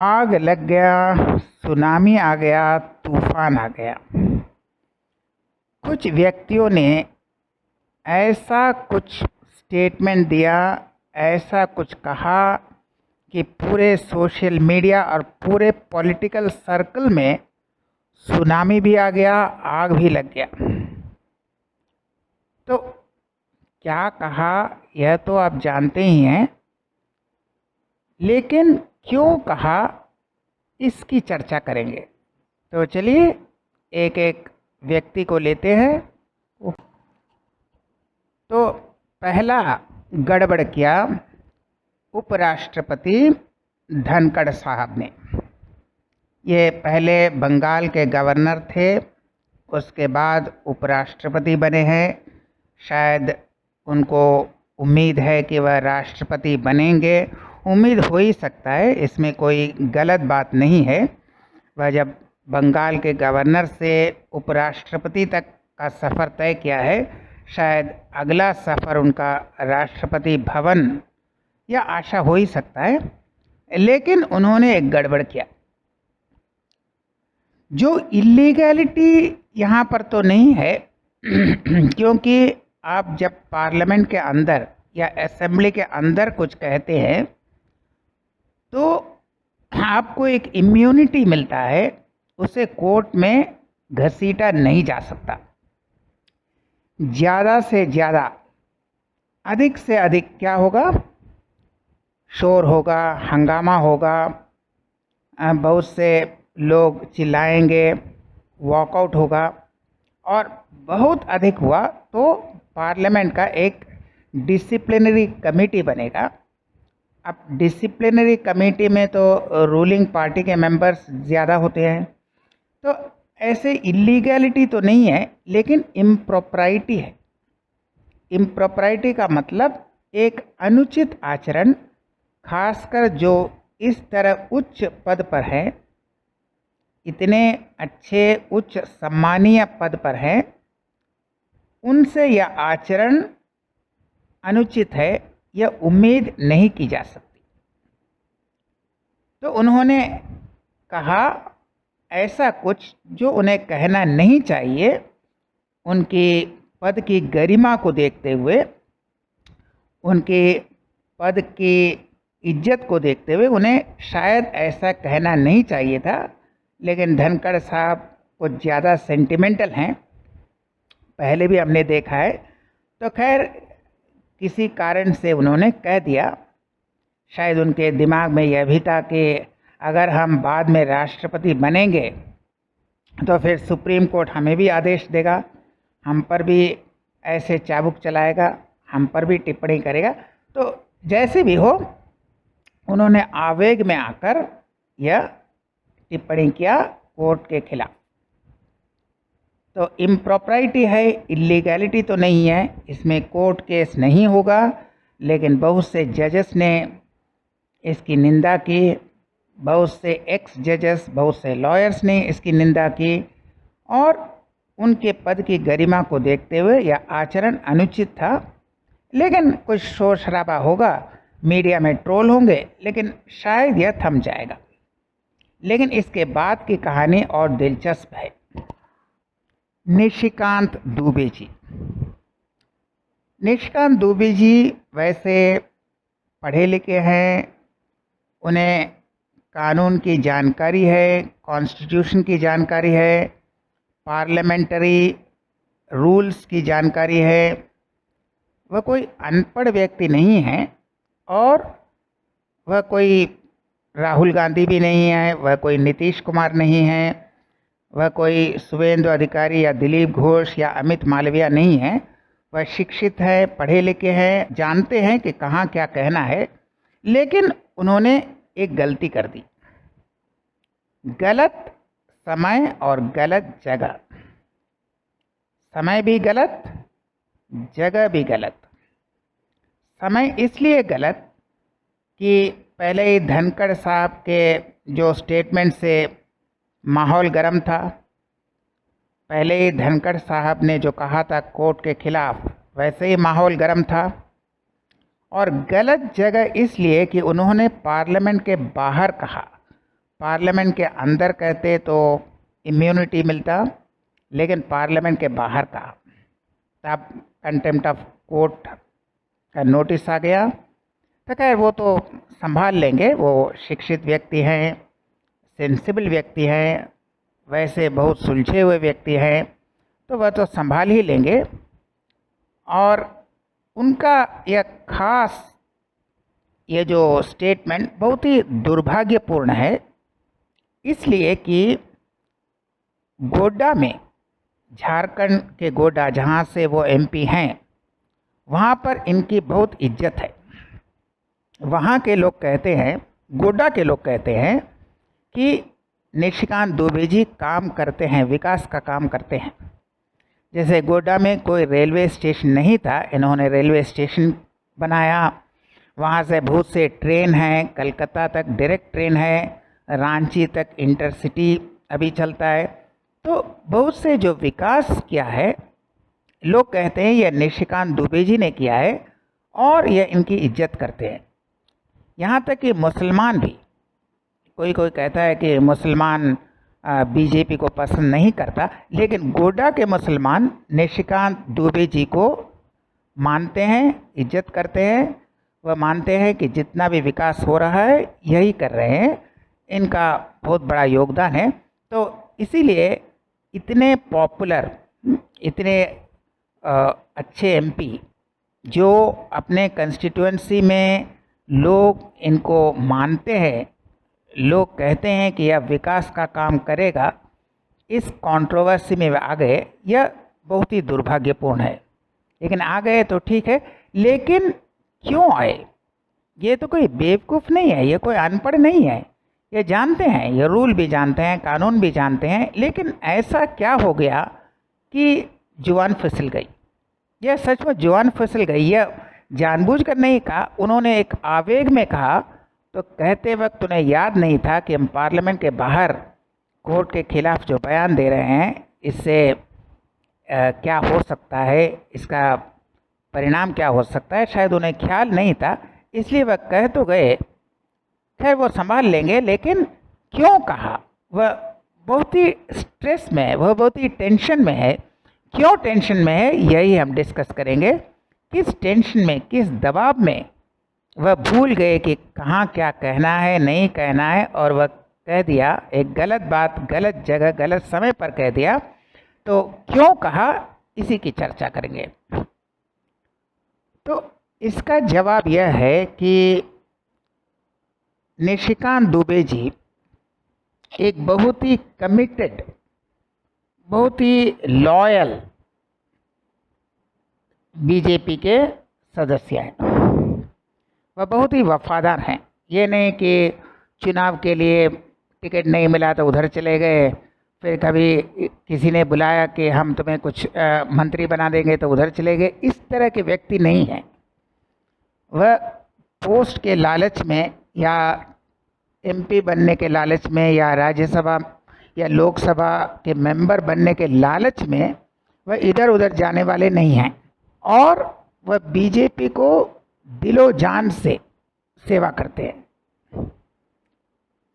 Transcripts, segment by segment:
आग लग गया, सुनामी आ गया, तूफान आ गया। कुछ व्यक्तियों ने ऐसा कुछ स्टेटमेंट दिया, ऐसा कुछ कहा कि पूरे सोशल मीडिया और पूरे पॉलिटिकल सर्कल में सुनामी भी आ गया, आग भी लग गया। तो क्या कहा यह तो आप जानते ही हैं, लेकिन क्यों कहा इसकी चर्चा करेंगे। तो चलिए एक एक व्यक्ति को लेते हैं। तो पहला गड़बड़ किया उपराष्ट्रपति धनखड़ साहब ने। ये पहले बंगाल के गवर्नर थे, उसके बाद उपराष्ट्रपति बने हैं। शायद उनको उम्मीद है कि वह राष्ट्रपति बनेंगे। उम्मीद हो ही सकता है, इसमें कोई गलत बात नहीं है। वह जब बंगाल के गवर्नर से उपराष्ट्रपति तक का सफ़र तय किया है, शायद अगला सफ़र उनका राष्ट्रपति भवन या आशा हो ही सकता है। लेकिन उन्होंने एक गड़बड़ किया। जो इलीगैलिटी यहाँ पर तो नहीं है क्योंकि आप जब पार्लियामेंट के अंदर या असेंबली के अंदर कुछ कहते हैं तो आपको एक इम्यूनिटी मिलता है, उसे कोर्ट में घसीटा नहीं जा सकता। ज़्यादा से ज़्यादा, अधिक से अधिक क्या होगा, शोर होगा, हंगामा होगा, बहुत से लोग चिल्लाएंगे, वॉकआउट होगा, और बहुत अधिक हुआ तो पार्लियामेंट का एक डिसिप्लिनरी कमेटी बनेगा। अब डिसिप्लिनरी कमेटी में तो रूलिंग पार्टी के मेंबर्स ज़्यादा होते हैं, तो ऐसे इलीगैलिटी तो नहीं है, लेकिन इम्प्रॉपराइटी है। इम्प्रॉपराइटी का मतलब एक अनुचित आचरण, खासकर जो इस तरह उच्च पद पर हैं, इतने अच्छे उच्च सम्मानीय पद पर हैं, उनसे यह आचरण अनुचित है, यह उम्मीद नहीं की जा सकती। तो उन्होंने कहा ऐसा कुछ जो उन्हें कहना नहीं चाहिए। उनकी पद की गरिमा को देखते हुए, उनके पद की इज्जत को देखते हुए उन्हें शायद ऐसा कहना नहीं चाहिए था, लेकिन धनखड़ साहब कुछ ज़्यादा सेंटिमेंटल हैं, पहले भी हमने देखा है। तो खैर किसी कारण से उन्होंने कह दिया। शायद उनके दिमाग में यह भी था कि अगर हम बाद में राष्ट्रपति बनेंगे तो फिर सुप्रीम कोर्ट हमें भी आदेश देगा, हम पर भी ऐसे चाबुक चलाएगा, हम पर भी टिप्पणी करेगा। तो जैसे भी हो, उन्होंने आवेग में आकर यह टिप्पणी किया कोर्ट के खिलाफ। तो इम्प्रॉपराइटी है, इलीगैलिटी तो नहीं है, इसमें कोर्ट केस नहीं होगा। लेकिन बहुत से जजेस ने इसकी निंदा की, बहुत से एक्स जजेस, बहुत से लॉयर्स ने इसकी निंदा की, और उनके पद की गरिमा को देखते हुए यह आचरण अनुचित था। लेकिन कुछ शोर शराबा होगा, मीडिया में ट्रोल होंगे, लेकिन शायद यह थम जाएगा। लेकिन इसके बाद की कहानी और दिलचस्प है। निशिकांत दुबे जी। निशिकांत दुबे जी वैसे पढ़े लिखे हैं, उन्हें कानून की जानकारी है, कॉन्स्टिट्यूशन की जानकारी है, पार्लियामेंट्री रूल्स की जानकारी है। वह कोई अनपढ़ व्यक्ति नहीं है, और वह कोई राहुल गांधी भी नहीं है, वह कोई नीतीश कुमार नहीं है, वह कोई शुभेंदु अधिकारी या दिलीप घोष या अमित मालविया नहीं है। वह शिक्षित है, पढ़े लिखे हैं, जानते हैं कि कहाँ क्या कहना है। लेकिन उन्होंने एक गलती कर दी, गलत समय और गलत जगह। समय भी गलत, जगह भी गलत। समय इसलिए गलत कि पहले ही धनखड़ साहब के जो स्टेटमेंट से माहौल गर्म था, पहले ही धनखड़ साहब ने जो कहा था कोर्ट के खिलाफ, वैसे ही माहौल गर्म था। और गलत जगह इसलिए कि उन्होंने पार्लियामेंट के बाहर कहा, पार्लियामेंट के अंदर कहते तो इम्यूनिटी मिलता, लेकिन पार्लियामेंट के बाहर का तब कंटेम्प्ट ऑफ कोर्ट का नोटिस आ गया। तो खैर वो तो संभाल लेंगे, वो शिक्षित व्यक्ति हैं, सेंसिबल व्यक्ति हैं, वैसे बहुत सुलझे हुए व्यक्ति हैं, तो वह तो संभाल ही लेंगे। और उनका यह खास ये जो स्टेटमेंट बहुत ही दुर्भाग्यपूर्ण है, इसलिए कि गोड्डा में, झारखंड के गोड्डा जहाँ से वो एमपी हैं, वहाँ पर इनकी बहुत इज्जत है। वहाँ के लोग कहते हैं, गोड्डा के लोग कहते हैं कि निशिकांत दुबे जी काम करते हैं, विकास का काम करते हैं। जैसे गोड्डा में कोई रेलवे स्टेशन नहीं था, इन्होंने रेलवे स्टेशन बनाया। वहाँ से बहुत से ट्रेन हैं, कलकत्ता तक डायरेक्ट ट्रेन है, रांची तक इंटरसिटी अभी चलता है। तो बहुत से जो विकास किया है, लोग कहते हैं यह निशिकांत दुबे जी ने किया है और यह इनकी इज्जत करते हैं। यहाँ तक कि मुसलमान भी, कोई कहता है कि मुसलमान बीजेपी को पसंद नहीं करता, लेकिन गोड्डा के मुसलमान निशिकांत दुबे जी को मानते हैं, इज्जत करते हैं। वह मानते हैं कि जितना भी विकास हो रहा है यही कर रहे हैं, इनका बहुत बड़ा योगदान है। तो इसीलिए इतने पॉपुलर, इतने अच्छे एमपी जो अपने कंस्टिट्यूएंसी में लोग इनको मानते हैं, लोग कहते हैं कि यह विकास का काम करेगा, इस कंट्रोवर्सी में आ गए, यह बहुत ही दुर्भाग्यपूर्ण है। लेकिन आ गए तो ठीक है, लेकिन क्यों आए? ये तो कोई बेवकूफ़ नहीं है, ये कोई अनपढ़ नहीं है, ये जानते हैं, ये रूल भी जानते हैं, कानून भी जानते हैं। लेकिन ऐसा क्या हो गया कि जुबान फिसल गई? यह सच में जुबान फिसल गई, यह जानबूझकर नहीं कहा, उन्होंने एक आवेग में कहा। तो कहते वक्त उन्हें याद नहीं था कि हम पार्लियामेंट के बाहर कोर्ट के खिलाफ जो बयान दे रहे हैं, इससे क्या हो सकता है, इसका परिणाम क्या हो सकता है, शायद उन्हें ख्याल नहीं था, इसलिए वह कह तो गए। खैर वो संभाल लेंगे, लेकिन क्यों कहा? वह बहुत ही स्ट्रेस में है, वह बहुत ही टेंशन में है। क्यों टेंशन में है, यही हम डिस्कस करेंगे। किस टेंशन में, किस दबाव में वह भूल गए कि कहाँ क्या कहना है, नहीं कहना है, और वह कह दिया एक गलत बात, गलत जगह, गलत समय पर कह दिया। तो क्यों कहा, इसी की चर्चा करेंगे। तो इसका जवाब यह है कि निशिकांत दुबे जी एक बहुत ही कमिटेड, बहुत ही लॉयल बीजेपी के सदस्य हैं। वह बहुत ही वफादार हैं। ये नहीं कि चुनाव के लिए टिकट नहीं मिला तो उधर चले गए, फिर कभी किसी ने बुलाया कि हम तुम्हें कुछ मंत्री बना देंगे तो उधर चले गए। इस तरह के व्यक्ति नहीं हैं। वह पोस्ट के लालच में, या एमपी बनने के लालच में, या राज्यसभा या लोकसभा के मेंबर बनने के लालच में वह इधर उधर जाने वाले नहीं हैं। और वह बीजेपी को दिलो जान से सेवा करते हैं।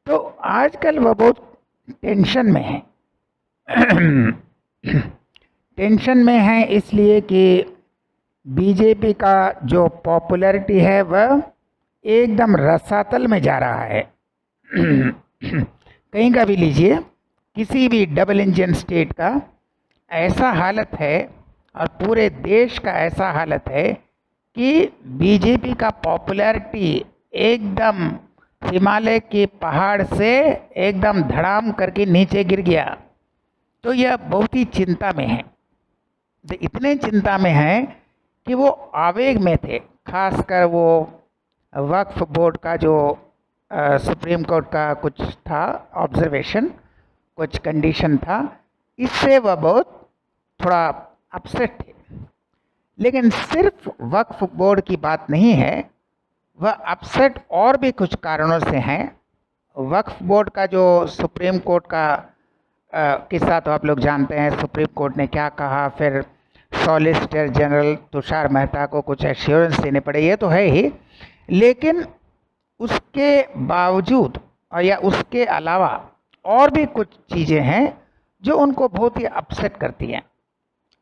तो आजकल वह बहुत टेंशन में है। टेंशन में है इसलिए कि बीजेपी का जो पॉपुलैरिटी है वह एकदम रसातल में जा रहा है। कहीं का भी लीजिए, किसी भी डबल इंजन स्टेट का ऐसा हालत है, और पूरे देश का ऐसा हालत है कि बीजेपी का पॉपुलैरिटी एकदम हिमालय के पहाड़ से एकदम धड़ाम करके नीचे गिर गया। तो यह बहुत ही चिंता में है। तो इतने चिंता में है कि वो आवेग में थे। खासकर वो वक्फ बोर्ड का जो सुप्रीम कोर्ट का कुछ था ऑब्जर्वेशन, कुछ कंडीशन था, इससे वह बहुत थोड़ा अपसेट थे। लेकिन सिर्फ वक्फ बोर्ड की बात नहीं है, वह अपसेट और भी कुछ कारणों से हैं। वक्फ बोर्ड का जो सुप्रीम कोर्ट का किस्सा तो आप लोग जानते हैं, सुप्रीम कोर्ट ने क्या कहा, फिर सॉलिसिटर जनरल तुषार मेहता को कुछ एश्योरेंस देने पड़े, ये तो है ही। लेकिन उसके बावजूद और या उसके अलावा और भी कुछ चीज़ें हैं जो उनको बहुत ही अपसेट करती हैं,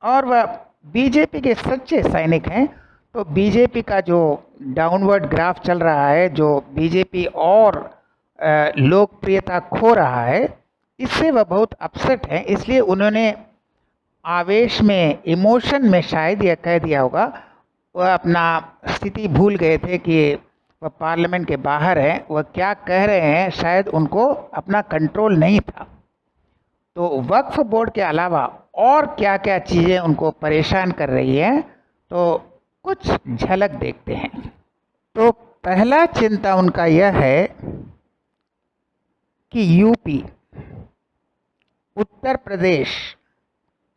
और वह बीजेपी के सच्चे सैनिक हैं। तो बीजेपी का जो डाउनवर्ड ग्राफ चल रहा है, जो बीजेपी और लोकप्रियता खो रहा है, इससे वह बहुत अपसेट हैं। इसलिए उन्होंने आवेश में, इमोशन में शायद यह कह दिया होगा। वह अपना स्थिति भूल गए थे कि वह पार्लियामेंट के बाहर हैं, वह क्या कह रहे हैं, शायद उनको अपना कंट्रोल नहीं था। तो वक्फ बोर्ड के अलावा और क्या क्या चीज़ें उनको परेशान कर रही हैं, तो कुछ झलक देखते हैं। तो पहला चिंता उनका यह है कि UP, Uttar Pradesh,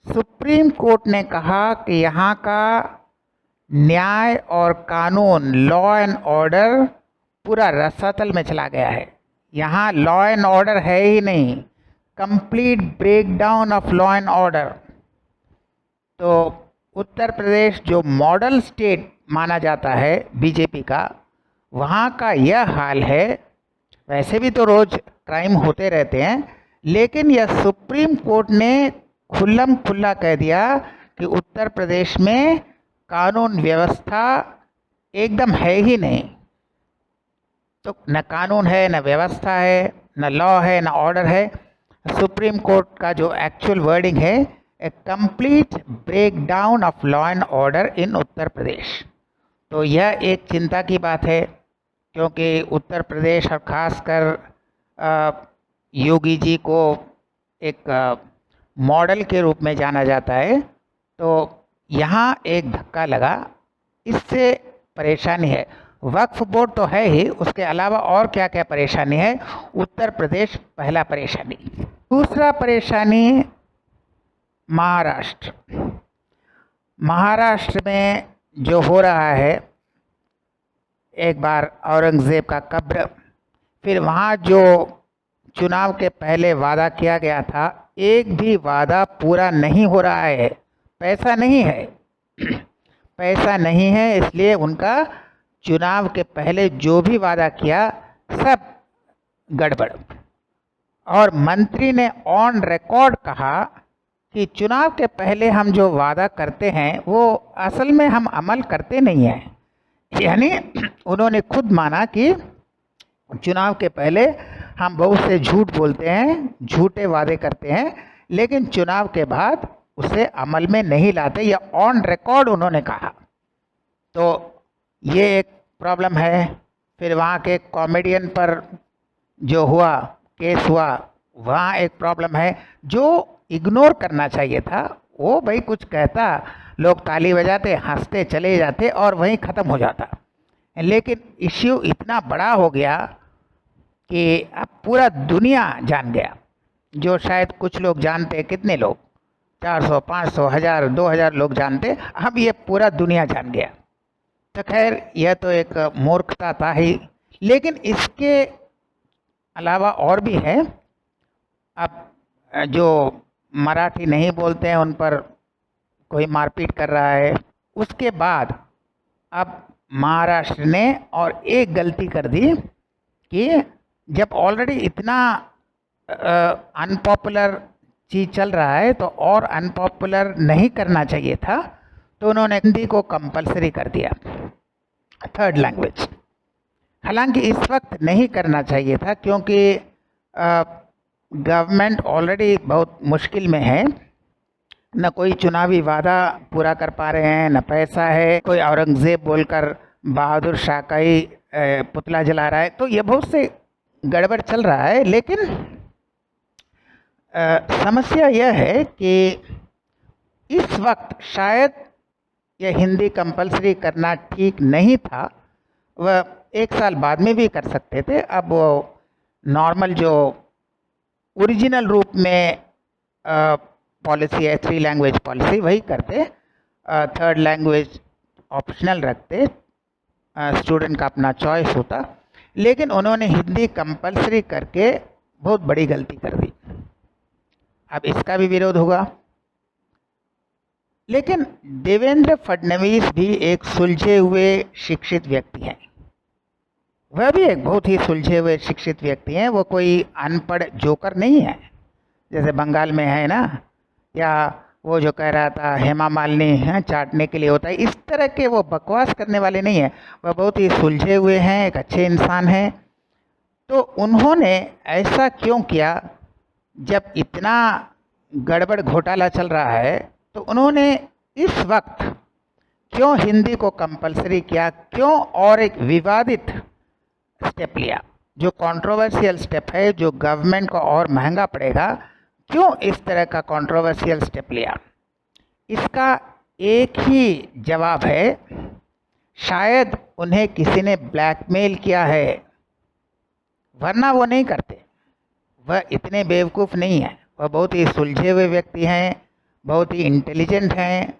supreme court ने कहा कि यहाँ का न्याय और कानून, लॉ एंड ऑर्डर पूरा रसातल में चला गया है। यहाँ लॉ एंड ऑर्डर है ही नहीं, complete breakdown of law and order. तो उत्तर प्रदेश जो मॉडल स्टेट माना जाता है बीजेपी का, वहाँ का यह हाल है। वैसे भी तो रोज़ क्राइम होते रहते हैं, लेकिन यह सुप्रीम कोर्ट ने खुल्लम खुल्ला कह दिया कि उत्तर प्रदेश में कानून व्यवस्था एकदम है ही नहीं। तो न कानून है, न व्यवस्था है, न लॉ है, न ऑर्डर है। सुप्रीम कोर्ट का जो एक्चुअल वर्डिंग है, a complete breakdown of law and order in Uttar Pradesh. तो यह एक चिंता की बात है, क्योंकि उत्तर प्रदेश और ख़ासकर योगी जी को एक मॉडल के रूप में जाना जाता है। तो यहाँ एक धक्का लगा, इससे परेशानी है। वक्फ बोर्ड तो है ही, उसके अलावा और क्या क्या परेशानी है। उत्तर प्रदेश पहला परेशानी। दूसरा परेशानी महाराष्ट्र। महाराष्ट्र में जो हो रहा है, एक बार औरंगज़ेब का कब्र, फिर वहाँ जो चुनाव के पहले वादा किया गया था, एक भी वादा पूरा नहीं हो रहा है। पैसा नहीं है पैसा नहीं है, इसलिए उनका चुनाव के पहले जो भी वादा किया सब गड़बड़। और मंत्री ने ऑन रिकॉर्ड कहा कि चुनाव के पहले हम जो वादा करते हैं वो असल में हम अमल करते नहीं हैं। यानी उन्होंने खुद माना कि चुनाव के पहले हम बहुत से झूठ बोलते हैं, झूठे वादे करते हैं, लेकिन चुनाव के बाद उसे अमल में नहीं लाते। या ऑन रिकॉर्ड उन्होंने कहा। तो ये एक प्रॉब्लम है। फिर वहाँ के कॉमेडियन पर जो हुआ, केस हुआ, वहाँ एक प्रॉब्लम है। जो इग्नोर करना चाहिए था, वो भाई कुछ कहता, लोग ताली बजाते, हंसते चले जाते और वहीं ख़त्म हो जाता। लेकिन इश्यू इतना बड़ा हो गया कि अब पूरा दुनिया जान गया, जो शायद कुछ लोग जानते। कितने लोग? 400, 500, 1000, 2000 लोग जानते। अब ये पूरा दुनिया जान गया। तो खैर, यह तो एक मूर्खता था ही, लेकिन इसके अलावा और भी है। अब जो मराठी नहीं बोलते हैं उन पर कोई मारपीट कर रहा है। उसके बाद अब महाराष्ट्र ने और एक गलती कर दी कि जब ऑलरेडी इतना अनपॉपुलर चीज़ चल रहा है, तो और अनपॉपुलर नहीं करना चाहिए था। तो उन्होंने हिंदी को कंपलसरी कर दिया, थर्ड लैंग्वेज। हालांकि इस वक्त नहीं करना चाहिए था, क्योंकि गवर्नमेंट ऑलरेडी बहुत मुश्किल में है। न कोई चुनावी वादा पूरा कर पा रहे हैं, न पैसा है। कोई औरंगज़ेब बोलकर बहादुर शाह का ही पुतला जला रहा है। तो ये बहुत से गड़बड़ चल रहा है। लेकिन समस्या यह है कि इस वक्त शायद यह हिंदी कंपलसरी करना ठीक नहीं था। वह 1 साल बाद में भी कर सकते थे। अब वो नॉर्मल जो ओरिजिनल रूप में पॉलिसी है, 3 लैंग्वेज पॉलिसी, वही करते। थर्ड लैंग्वेज ऑप्शनल रखते, स्टूडेंट का अपना चॉइस होता। लेकिन उन्होंने हिंदी कंपलसरी करके बहुत बड़ी गलती कर दी। अब इसका भी विरोध होगा। लेकिन देवेंद्र फडणवीस भी एक सुलझे हुए शिक्षित व्यक्ति हैं। वह भी एक बहुत ही सुलझे हुए शिक्षित व्यक्ति हैं, वो कोई अनपढ़ जोकर नहीं है जैसे बंगाल में है ना, या वो जो कह रहा था हेमा मालिनी हैं चाटने के लिए होता है, इस तरह के वो बकवास करने वाले नहीं हैं। वह बहुत ही सुलझे हुए हैं, एक अच्छे इंसान हैं। तो उन्होंने ऐसा क्यों किया? जब इतना गड़बड़ घोटाला चल रहा है तो उन्होंने इस वक्त क्यों हिंदी को कंपलसरी किया, क्यों और एक विवादित स्टेप लिया, जो कंट्रोवर्शियल स्टेप है, जो गवर्नमेंट को और महंगा पड़ेगा, क्यों इस तरह का कंट्रोवर्शियल स्टेप लिया? इसका एक ही जवाब है, शायद उन्हें किसी ने ब्लैकमेल किया है, वरना वो नहीं करते। वह इतने बेवकूफ़ नहीं हैं, वह बहुत ही सुलझे हुए व्यक्ति हैं, बहुत ही इंटेलिजेंट हैं।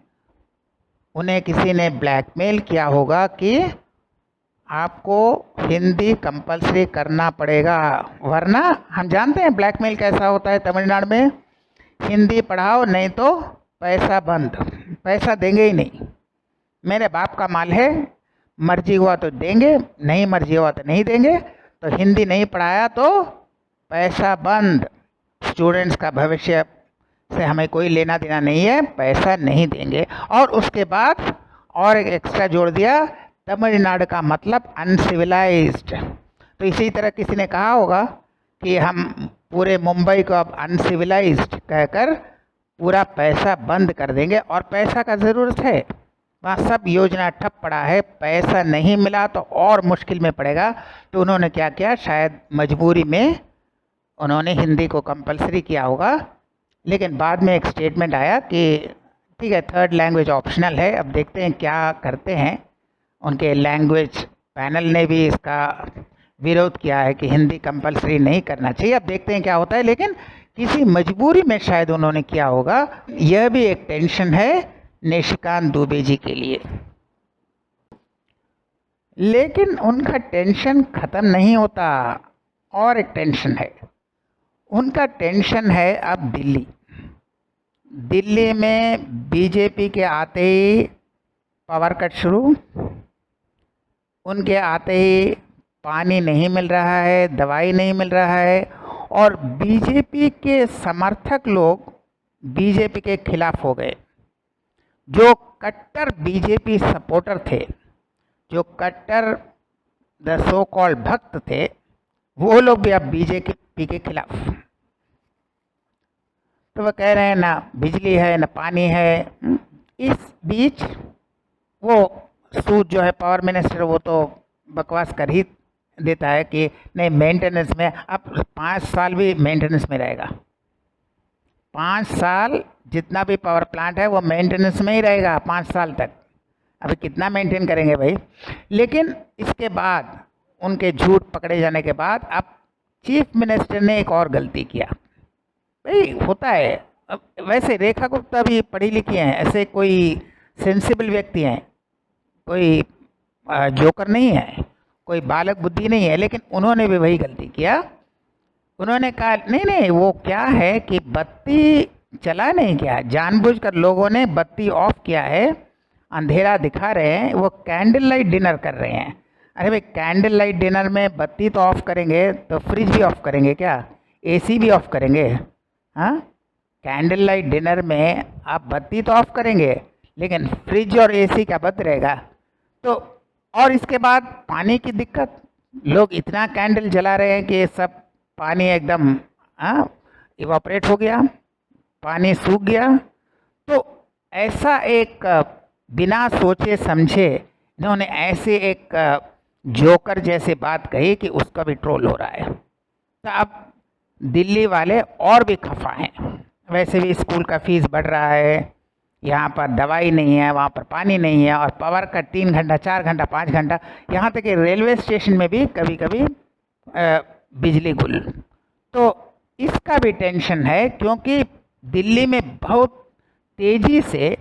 उन्हें किसी ने ब्लैकमेल किया होगा कि आपको हिंदी कंपलसरी करना पड़ेगा, वरना हम जानते हैं ब्लैकमेल कैसा होता है तमिलनाडु में, हिंदी पढ़ाओ नहीं तो पैसा बंद, पैसा देंगे ही नहीं। मेरे बाप का माल है, मर्जी हुआ तो देंगे, नहीं मर्जी हुआ तो नहीं देंगे। तो हिंदी नहीं पढ़ाया तो पैसा बंद, स्टूडेंट्स का भविष्य से हमें कोई लेना देना नहीं है, पैसा नहीं देंगे। और उसके बाद और एक एक्स्ट्रा जोड़ दिया, तमिलनाडु का मतलब अनसिविलाइज्ड। तो इसी तरह किसी ने कहा होगा कि हम पूरे मुंबई को अब अनसिविलाइज्ड कहकर पूरा पैसा बंद कर देंगे, और पैसा का ज़रूरत है, वहाँ सब योजना ठप पड़ा है, पैसा नहीं मिला तो और मुश्किल में पड़ेगा। तो उन्होंने क्या किया, शायद मजबूरी में उन्होंने हिंदी को कंपलसरी किया होगा। लेकिन बाद में एक स्टेटमेंट आया कि ठीक है, थर्ड लैंग्वेज ऑप्शनल है, अब देखते हैं क्या करते हैं। उनके लैंग्वेज पैनल ने भी इसका विरोध किया है कि हिंदी कंपलसरी नहीं करना चाहिए, अब देखते हैं क्या होता है। लेकिन किसी मजबूरी में शायद उन्होंने किया होगा। यह भी एक टेंशन है निशिकांत दुबे जी के लिए। लेकिन उनका टेंशन ख़त्म नहीं होता, और एक टेंशन है, उनका टेंशन है अब दिल्ली। दिल्ली में बीजेपी के आते ही पावर कट शुरू, उनके आते ही पानी नहीं मिल रहा है, दवाई नहीं मिल रहा है, और बीजेपी के समर्थक लोग बीजेपी के खिलाफ हो गए। जो कट्टर बीजेपी सपोर्टर थे, जो कट्टर द सो कॉल्ड भक्त थे, वो लोग भी अब बीजेपी के खिलाफ। तो वह कह रहे हैं ना बिजली है ना पानी है। इस बीच वो सूद जो है पावर मिनिस्टर, वो तो बकवास कर ही देता है कि नहीं मेंटेनेंस में, अब 5 साल भी मेंटेनेंस में रहेगा। 5 साल जितना भी पावर प्लांट है वो मेंटेनेंस में ही रहेगा 5 साल तक। अभी कितना मेंटेन करेंगे भाई। लेकिन इसके बाद उनके झूठ पकड़े जाने के बाद अब चीफ मिनिस्टर ने एक और गलती किया। भाई होता है, अब वैसे रेखा गुप्ता भी पढ़ी लिखी हैं, ऐसे कोई सेंसिबल व्यक्ति हैं, कोई जोकर नहीं है, कोई बालक बुद्धि नहीं है, लेकिन उन्होंने भी वही गलती किया। उन्होंने कहा नहीं वो क्या है कि बत्ती चला नहीं किया, जानबूझकर लोगों ने बत्ती ऑफ किया है, अंधेरा दिखा रहे हैं, वो कैंडल लाइट डिनर कर रहे हैं। अरे भाई कैंडल लाइट डिनर में बत्ती तो ऑफ करेंगे तो फ्रिज भी ऑफ करेंगे क्या, एसी भी ऑफ करेंगे? हाँ, कैंडल लाइट डिनर में आप बत्ती तो ऑफ करेंगे, लेकिन फ्रिज और एसी क्या बंद रहेगा? तो और इसके बाद पानी की दिक्कत, लोग इतना कैंडल जला रहे हैं कि सब पानी एकदम इवापोरेट हो गया, पानी सूख गया। तो ऐसा एक बिना सोचे समझे इन्होंने ऐसे एक जोकर जैसे बात कही कि उसका भी ट्रोल हो रहा है। तो अब दिल्ली वाले और भी खफा हैं। वैसे भी स्कूल का फीस बढ़ रहा है, यहाँ पर दवाई नहीं है, वहाँ पर पानी नहीं है, और पावर का 3 घंटा 4 घंटा 5 घंटा, यहाँ तक कि रेलवे स्टेशन में भी कभी कभी बिजली गुल। तो इसका भी टेंशन है, क्योंकि दिल्ली में बहुत तेज़ी से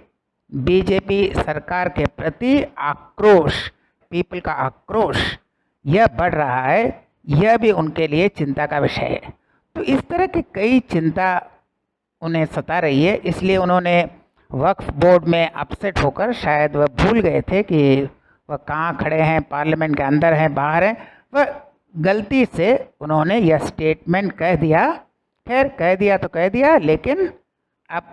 बीजेपी सरकार के प्रति आक्रोश, पीपल का आक्रोश यह बढ़ रहा है। यह भी उनके लिए चिंता का विषय है। तो इस तरह की कई चिंता उन्हें सता रही है। इसलिए उन्होंने वक्फ बोर्ड में अपसेट होकर, शायद वह भूल गए थे कि वह कहाँ खड़े हैं, पार्लियामेंट के अंदर हैं बाहर हैं, वह गलती से उन्होंने यह स्टेटमेंट कह दिया। खैर कह दिया तो कह दिया, लेकिन अब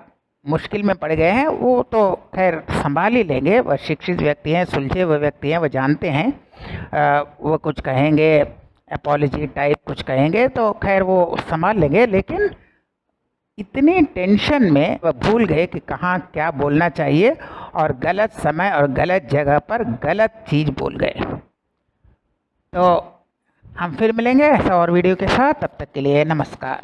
मुश्किल में पड़ गए हैं। वो तो खैर संभाल ही लेंगे, वह शिक्षित व्यक्ति हैं, सुलझे हुए व्यक्ति हैं, वह जानते हैं। वो कुछ कहेंगे, अपॉलजी टाइप कुछ कहेंगे तो खैर वो संभाल लेंगे, लेकिन इतनी टेंशन में वह भूल गए कि कहाँ क्या बोलना चाहिए और गलत समय और गलत जगह पर गलत चीज़ बोल गए। तो हम फिर मिलेंगे ऐसा और वीडियो के साथ, तब तक के लिए नमस्कार।